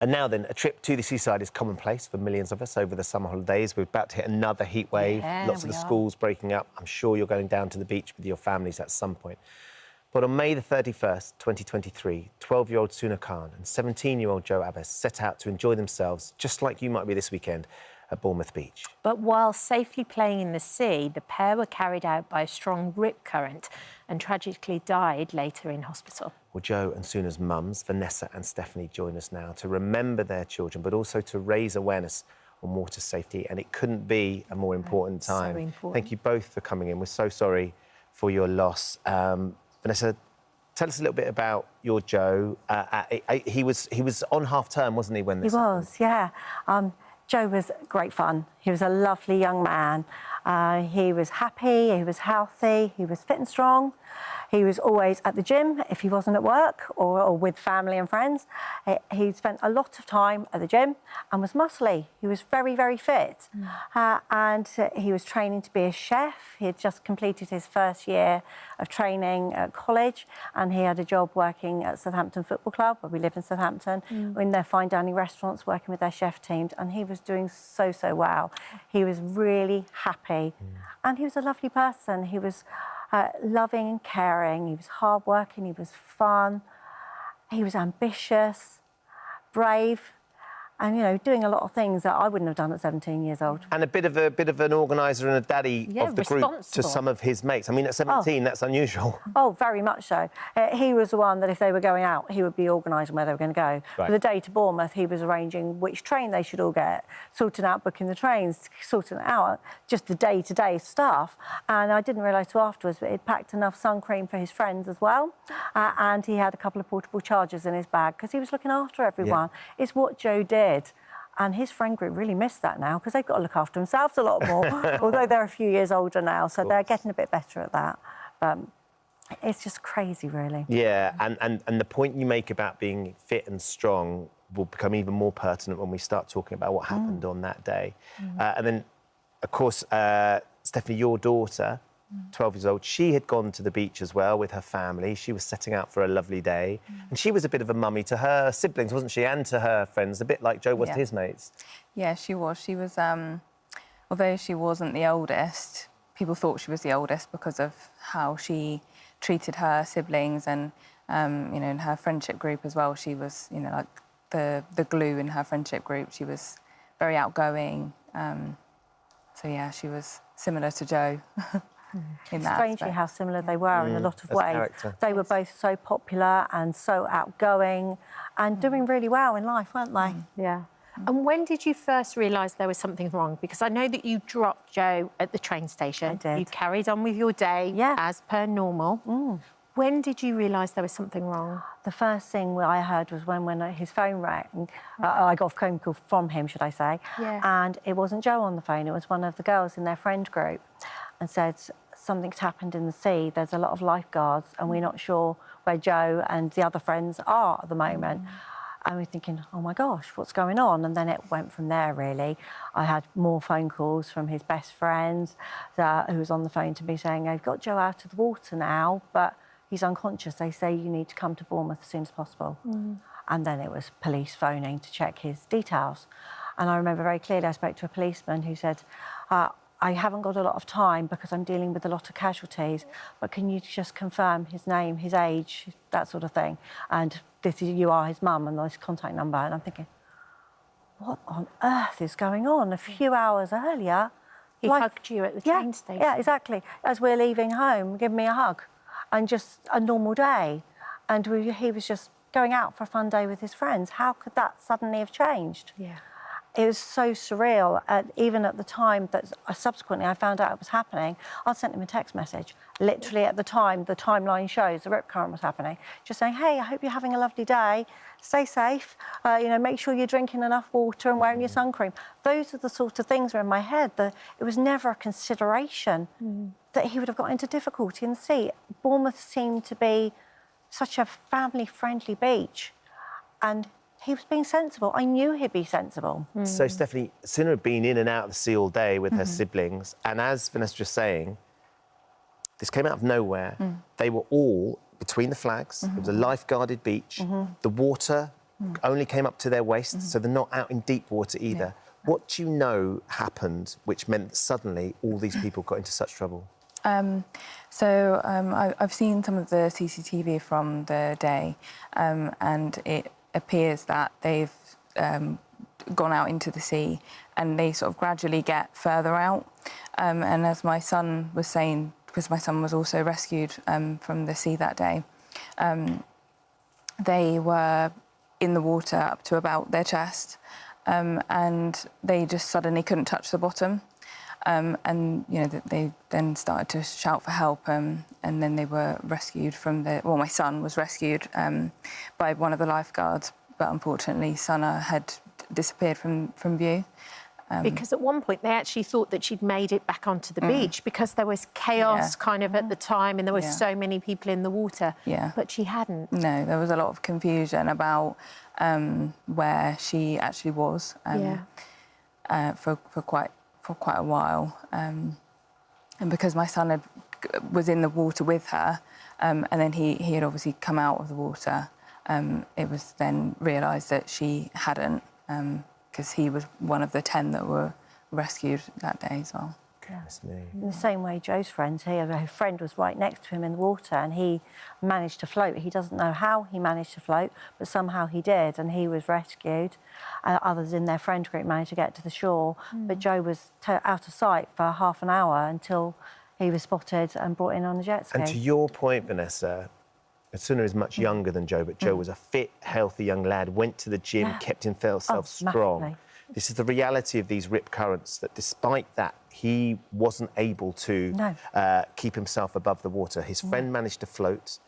And now then, a trip to the seaside is commonplace for millions of us over the summer holidays. We're about to hit another heat wave, lots of the schools breaking up. I'm sure you're going down to the beach with your families at some point. But on May the 31st, 2023, 12-year-old Sunnah Khan and 17-year-old Joe Abbess set out to enjoy themselves, just like you might be this weekend, at Bournemouth Beach. But while safely playing in the sea, the pair were carried out by a strong rip current and tragically died later in hospital. Well, Joe and Sunnah's mums, Vanessa and Stephanie, join us now to remember their children, but also to raise awareness on water safety. And it couldn't be a more important time. So important. Thank you both for coming in. We're so sorry for your loss. Vanessa, tell us a little bit about your Joe. He was on half-term, wasn't he, when this happened? He was, yeah. Joe was great fun. He was a lovely young man. He was happy, he was healthy, he was fit and strong. He was always at the gym if he wasn't at work or with family and friends. He spent a lot of time at the gym and was muscly. He was very, very fit. And he was training to be a chef. He had just completed his first year of training at college, and he had a job working at Southampton Football Club, where we live in Southampton, in their fine dining restaurants, working with their chef teams, and he was doing so, so well. He was really happy. And he was a lovely person. He was loving and caring. He was hardworking. He was fun. He was ambitious, brave, and, you know, doing a lot of things that I wouldn't have done at 17 years old. And a bit of an organiser and a daddy of the group to some of his mates. I mean, at 17, that's unusual. Oh, very much so. He was the one that if they were going out, he would be organising where they were going to go. Right. For the day to Bournemouth, he was arranging which train they should all get, sorting out booking the trains, sorting it out, just the day-to-day stuff. And I didn't realise till afterwards that he'd packed enough sun cream for his friends as well. And he had a couple of portable chargers in his bag because he was looking after everyone. Yeah. It's what Joe did. And his friend group really miss that now because they've got to look after themselves a lot more, although they're a few years older now, so they're getting a bit better at that. But it's just crazy, really. Yeah, and the point you make about being fit and strong will become even more pertinent when we start talking about what happened on that day. And then, of course, Stephanie, your daughter, 12 years old, she had gone to the beach as well with her family. She was setting out for a lovely day. And she was a bit of a mummy to her siblings, wasn't she? And to her friends, a bit like Joe was to his mates. Yeah, she was. She was, although she wasn't the oldest, people thought she was the oldest because of how she treated her siblings and, you know, in her friendship group as well. She was, you know, like the glue in her friendship group. She was very outgoing. So, yeah, she was similar to Joe. Strangely how similar they were in a lot of ways. They were both so popular and so outgoing and doing really well in life, weren't they? Yeah. And when did you first realise there was something wrong? Because I know that you dropped Joe at the train station. I did. You carried on with your day as per normal. When did you realise there was something wrong? The first thing I heard was when his phone rang. I got a phone call from him, should I say. Yeah. And it wasn't Joe on the phone, it was one of the girls in their friend group, and said, something's happened in the sea, there's a lot of lifeguards and we're not sure where Joe and the other friends are at the moment. And we're thinking, oh my gosh, what's going on? And then it went from there, really. I had more phone calls from his best friends who was on the phone to me saying, I've got Joe out of the water now, but he's unconscious. They say you need to come to Bournemouth as soon as possible. And then it was police phoning to check his details. And I remember very clearly I spoke to a policeman who said, I haven't got a lot of time because I'm dealing with a lot of casualties, but can you just confirm his name, his age, that sort of thing? And you are his mum and this contact number. And I'm thinking, what on earth is going on? A few hours earlier... He hugged you at the train station. Yeah, exactly. As we're leaving home, give me a hug. And just a normal day. And he was just going out for a fun day with his friends. How could that suddenly have changed? Yeah. It was so surreal. Even at the time that subsequently I found out it was happening, I sent him a text message. Literally at the time, the timeline shows the rip current was happening. Just saying, hey, I hope you're having a lovely day. Stay safe. You know, make sure you're drinking enough water and wearing your sun cream. Those are the sort of things that were in my head. It was never a consideration that he would have got into difficulty in the sea. Bournemouth seemed to be such a family-friendly beach. And he was being sensible. I knew he'd be sensible. So, Stephanie, Sunnah had been in and out of the sea all day with her siblings. And as Vanessa was saying, this came out of nowhere. They were all between the flags. It was a life-guarded beach. The water only came up to their waist, so they're not out in deep water either. What do you know happened which meant that suddenly all these people got into such trouble? I've seen some of the CCTV from the day, and it appears that they've gone out into the sea and they sort of gradually get further out. And as my son was saying, because my son was also rescued from the sea that day, they were in the water up to about their chest, and they just suddenly couldn't touch the bottom. And, you know, they then started to shout for help, and then they were rescued from my son was rescued by one of the lifeguards, but unfortunately Sunnah had disappeared from view. Because at one point they actually thought that she'd made it back onto the beach because there was chaos kind of at the time and there were so many people in the water, but she hadn't. No, there was a lot of confusion about where she actually was for quite a while, and because my son was in the water with her, and then he had obviously come out of the water, it was then realised that she hadn't, because he was one of the 10 that were rescued that day as well. Goodness me. In the same way Joe's friend here, his friend was right next to him in the water and he managed to float. He doesn't know how he managed to float, but somehow he did, and he was rescued. Others in their friend group managed to get to the shore, but Joe was out of sight for half an hour until he was spotted and brought in on the jet ski. And to your point, Vanessa, Sunnah is much younger than Joe, but Joe was a fit, healthy young lad, went to the gym, kept himself strong. Massively. This is the reality of these rip currents, that despite that, he wasn't able to keep himself above the water. His friend managed to float.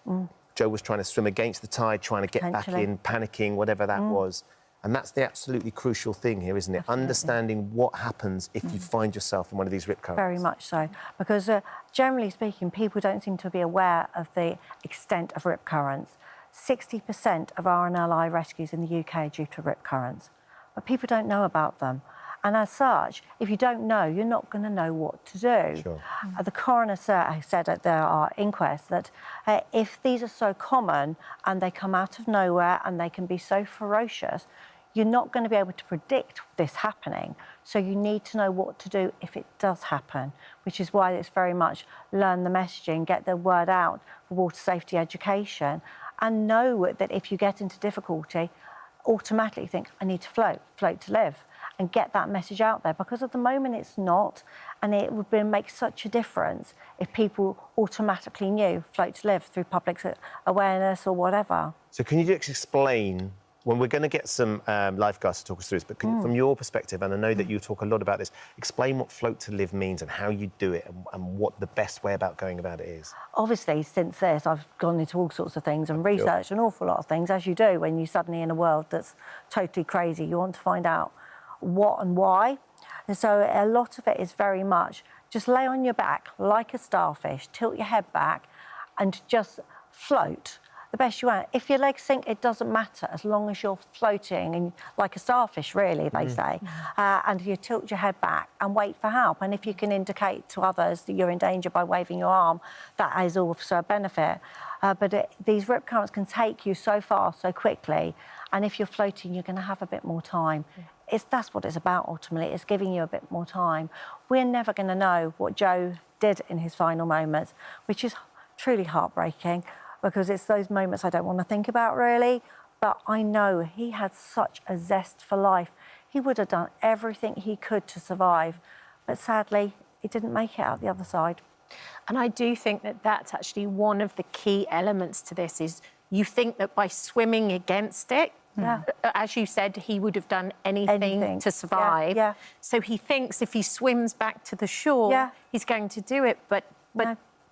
Joe was trying to swim against the tide, trying to get back in, panicking, whatever that was. And that's the absolutely crucial thing here, isn't it? Absolutely. Understanding what happens if you find yourself in one of these rip currents. Very much so, because generally speaking, people don't seem to be aware of the extent of rip currents. 60% of RNLI rescues in the UK are due to rip currents, but people don't know about them. And as such, if you don't know, you're not going to know what to do. Sure. The coroner said at our inquest that if these are so common and they come out of nowhere and they can be so ferocious, you're not going to be able to predict this happening. So you need to know what to do if it does happen, which is why it's very much learn the messaging, get the word out for water safety education, and know that if you get into difficulty, automatically think, I need to float to live, and get that message out there, because at the moment it's not, and it would make such a difference if people automatically knew float to live through public awareness or whatever. So can you just explain, when we're going to get some lifeguards to talk us through this, but from your perspective, and I know that you talk a lot about this, explain what float to live means and how you do it and what the best way about going about it is. Obviously, since this, I've gone into all sorts of things and researched an awful lot of things, as you do when you're suddenly in a world that's totally crazy. You want to find out what and why. And so a lot of it is very much just lay on your back like a starfish, tilt your head back and just float the best you want. If your legs sink, it doesn't matter, as long as you're floating and like a starfish, really, they say. And you tilt your head back and wait for help. And if you can indicate to others that you're in danger by waving your arm, that is also a benefit. These rip currents can take you so far, so quickly. And if you're floating, you're going to have a bit more time. That's what it's about, ultimately. It's giving you a bit more time. We're never going to know what Joe did in his final moments, which is truly heartbreaking, because it's those moments I don't want to think about, really. But I know he had such a zest for life. He would have done everything he could to survive. But sadly, he didn't make it out the other side. And I do think that that's actually one of the key elements to this, is you think that by swimming against it, as you said, he would have done anything to survive. So he thinks if he swims back to the shore, he's going to do it. But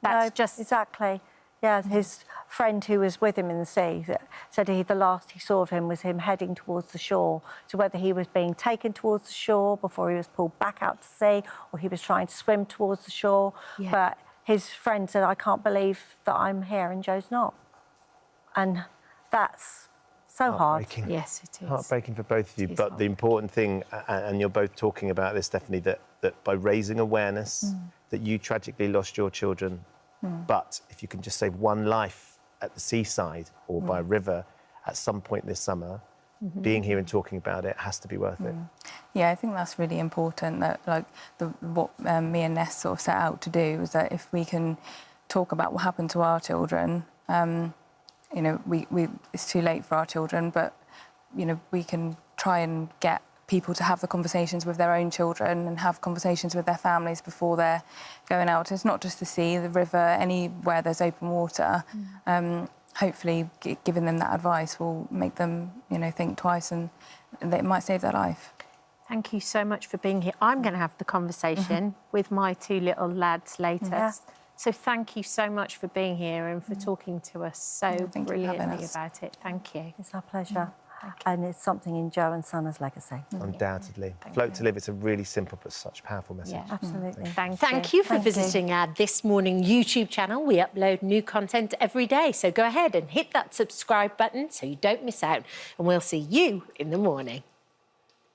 that's just... Exactly. Yeah, his friend who was with him in the sea said the last he saw of him was him heading towards the shore. So whether he was being taken towards the shore before he was pulled back out to sea, or he was trying to swim towards the shore. But his friend said, I can't believe that I'm here and Joe's not. And that's so hard. Yes, it is. Heartbreaking for both of you. But the important thing, and you're both talking about this, Stephanie, that by raising awareness, that you tragically lost your children, but if you can just save one life at the seaside or by a river at some point this summer, being here and talking about it has to be worth it. Yeah, I think that's really important, that like what me and Ness sort of set out to do was that if we can talk about what happened to our children, you know, it's too late for our children, but, you know, we can try and get people to have the conversations with their own children and have conversations with their families before they're going out. It's not just the sea, the river, anywhere there's open water. Hopefully giving them that advice will make them, you know, think twice, and it might save their life. Thank you so much for being here. I'm going to have the conversation with my 2 little lads later. Yeah. So thank you so much for being here and for talking to us so brilliantly about it. Thank you. It's our pleasure. And it's something in Joe and Sunnah's legacy. Undoubtedly. Float to Live, it's a really simple but such powerful message. Yeah, absolutely. Thank you for visiting our This Morning YouTube channel. We upload new content every day, so go ahead and hit that subscribe button so you don't miss out, and we'll see you in the morning.